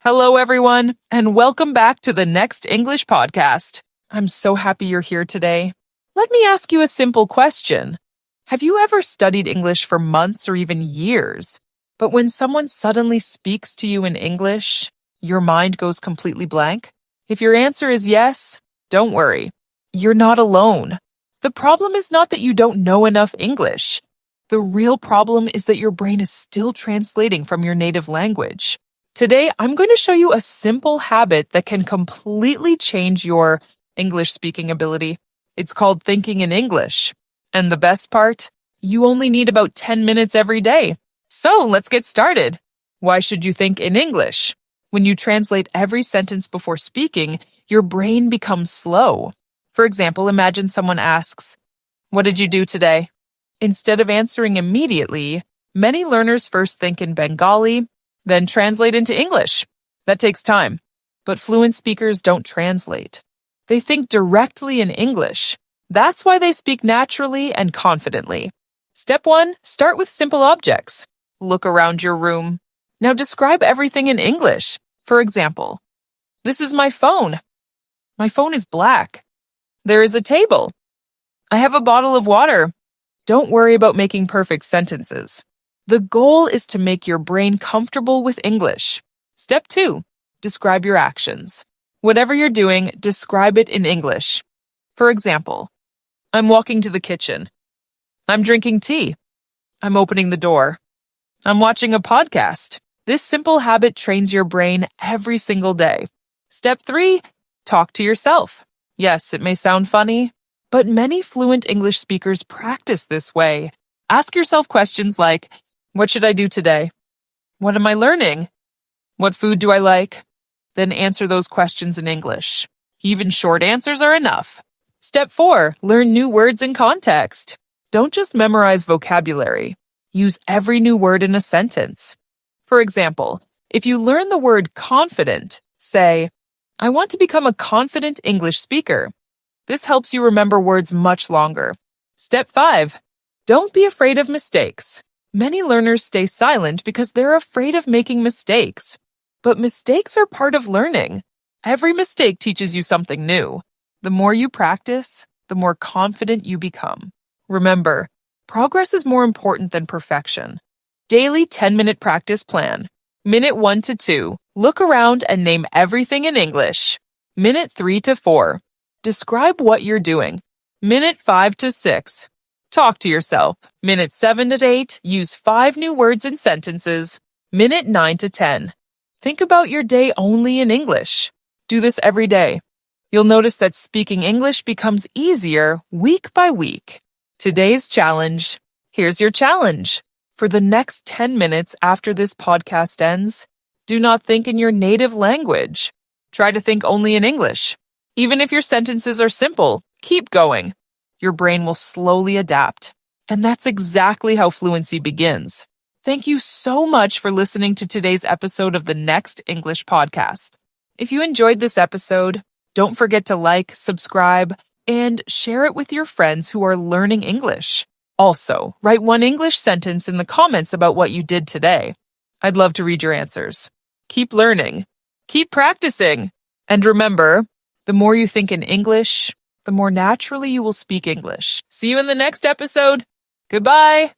Hello, everyone, and welcome back to the Next English podcast. I'm so happy you're here today. Let me ask you a simple question. Have you ever studied English for months or even years, but when someone suddenly speaks to you in English, your mind goes completely blank? If your answer is yes, don't worry. You're not alone. The problem is not that you don't know enough English. The real problem is that your brain is still translating from your native language. Today, I'm going to show you a simple habit that can completely change your English speaking ability. It's called thinking in English. And the best part? You only need about 10 minutes every day. So let's get started. Why should you think in English? When you translate every sentence before speaking, your brain becomes slow. For example, imagine someone asks, "What did you do today?" Instead of answering immediately, many learners first think in Bengali, then translate into English. That takes time. But fluent speakers don't translate. They think directly in English. That's why they speak naturally and confidently. Step 1, start with simple objects. Look around your room. Now describe everything in English. For example, this is my phone. My phone is black. There is a table. I have a bottle of water. Don't worry about making perfect sentences. The goal is to make your brain comfortable with English. Step 2, describe your actions. Whatever you're doing, describe it in English. For example, I'm walking to the kitchen. I'm drinking tea. I'm opening the door. I'm watching a podcast. This simple habit trains your brain every single day. Step 3, talk to yourself. Yes, it may sound funny, but many fluent English speakers practice this way. Ask yourself questions like, what should I do today? What am I learning? What food do I like? Then answer those questions in English. Even short answers are enough. Step 4, learn new words in context. Don't just memorize vocabulary. Use every new word in a sentence. For example, if you learn the word confident, say, I want to become a confident English speaker. This helps you remember words much longer. Step 5, don't be afraid of mistakes. Many learners stay silent because they're afraid of making mistakes. But mistakes are part of learning. Every mistake teaches you something new. The more you practice, the more confident you become. Remember, progress is more important than perfection. Daily 10-minute practice plan. Minute 1 to 2, look around and name everything in English. Minute 3 to 4, describe what you're doing. Minute 5 to 6, talk to yourself. Minute 7 to 8, use 5 new words in sentences. Minute 9 to 10, think about your day only in English. Do this every day. You'll notice that speaking English becomes easier week by week. Today's challenge. Here's your challenge. For the next 10 minutes after this podcast ends, do not think in your native language. Try to think only in English. Even if your sentences are simple, keep going. Your brain will slowly adapt. And that's exactly how fluency begins. Thank you so much for listening to today's episode of the Next English podcast. If you enjoyed this episode, don't forget to like, subscribe, and share it with your friends who are learning English. Also, write one English sentence in the comments about what you did today. I'd love to read your answers. Keep learning. Keep practicing. And remember, the more you think in English, the more naturally you will speak English. See you in the next episode. Goodbye.